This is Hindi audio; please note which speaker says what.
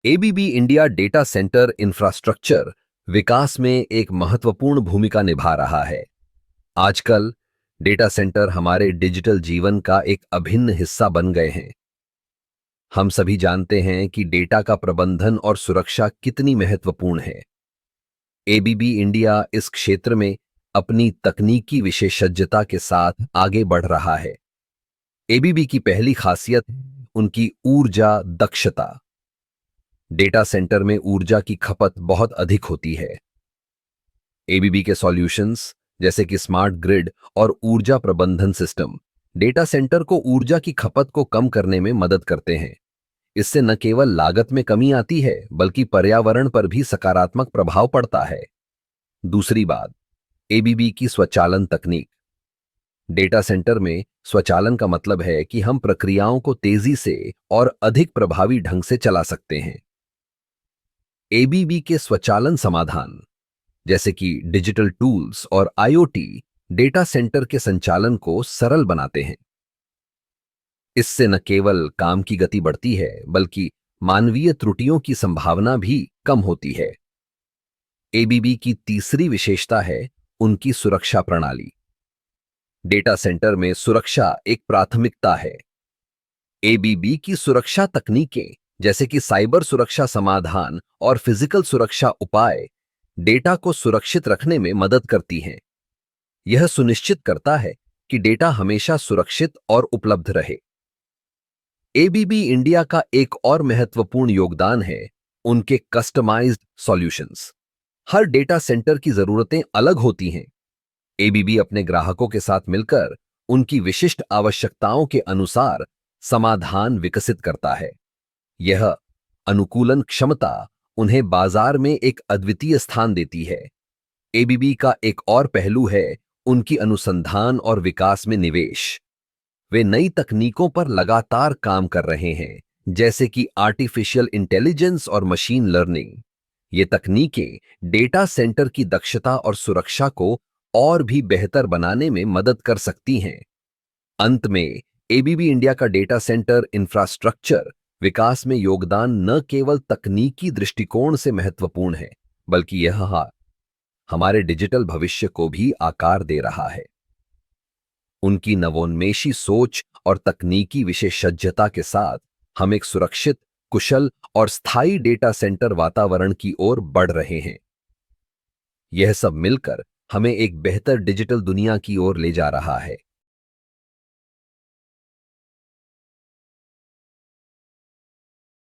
Speaker 1: ABB India data centre infrastructure विकास में एक महत्वपूर्ण भूमिका निभा रहा है। आजकल डेटा सेंटर हमारे डिजिटल जीवन का एक अभिन्न हिस्सा बन गए हैं। हम सभी जानते हैं कि डेटा का प्रबंधन और सुरक्षा कितनी महत्वपूर्ण है। एबीबी इंडिया इस क्षेत्र में अपनी तकनीकी विशेषज्ञता के साथ आगे बढ़ रहा है। एबीबी की पहली खासियत उनकी ऊर्जा दक्षता। डेटा सेंटर में ऊर्जा की खपत बहुत अधिक होती है। एबीबी के सॉल्यूशंस जैसे कि स्मार्ट ग्रिड और ऊर्जा प्रबंधन सिस्टम डेटा सेंटर को ऊर्जा की खपत को कम करने में मदद करते हैं। इससे न केवल लागत में कमी आती है बल्कि पर्यावरण पर भी सकारात्मक प्रभाव पड़ता है। दूसरी बात, एबीबी की स्वचालन तकनीक। डेटा सेंटर में स्वचालन का मतलब है कि हम प्रक्रियाओं को तेजी से और अधिक प्रभावी ढंग से चला सकते हैं। एबीबी के स्वचालन समाधान जैसे कि डिजिटल टूल्स और आईओटी डेटा सेंटर के संचालन को सरल बनाते हैं। इससे न केवल काम की गति बढ़ती है बल्कि मानवीय त्रुटियों की संभावना भी कम होती है। एबीबी की तीसरी विशेषता है उनकी सुरक्षा प्रणाली। डेटा सेंटर में सुरक्षा एक प्राथमिकता है। एबीबी की सुरक्षा तकनीकें जैसे कि साइबर सुरक्षा समाधान और फिजिकल सुरक्षा उपाय डेटा को सुरक्षित रखने में मदद करती हैं। यह सुनिश्चित करता है कि डेटा हमेशा सुरक्षित और उपलब्ध रहे। एबीबी इंडिया का एक और महत्वपूर्ण योगदान है उनके कस्टमाइज्ड सॉल्यूशंस। हर डेटा सेंटर की जरूरतें अलग होती हैं। एबीबी अपने ग्राहकों के साथ मिलकर उनकी विशिष्ट आवश्यकताओं के अनुसार समाधान विकसित करता है। यह अनुकूलन क्षमता उन्हें बाजार में एक अद्वितीय स्थान देती है। एबीबी का एक और पहलू है उनकी अनुसंधान और विकास में निवेश। वे नई तकनीकों पर लगातार काम कर रहे हैं, जैसे कि आर्टिफिशियल इंटेलिजेंस और मशीन लर्निंग। ये तकनीकें डेटा सेंटर की दक्षता और सुरक्षा को और भी बेहतर बनाने में मदद कर सकती हैं। अंत में एबीबी इंडिया का डेटा सेंटर इंफ्रास्ट्रक्चर विकास में योगदान न केवल तकनीकी दृष्टिकोण से महत्वपूर्ण है बल्कि यह हमारे डिजिटल भविष्य को भी आकार दे रहा है। उनकी नवोन्मेषी सोच और तकनीकी विशेषज्ञता के साथ हम एक सुरक्षित, कुशल और स्थायी डेटा सेंटर वातावरण की ओर बढ़ रहे हैं। यह सब मिलकर हमें एक बेहतर डिजिटल दुनिया की ओर ले जा रहा है।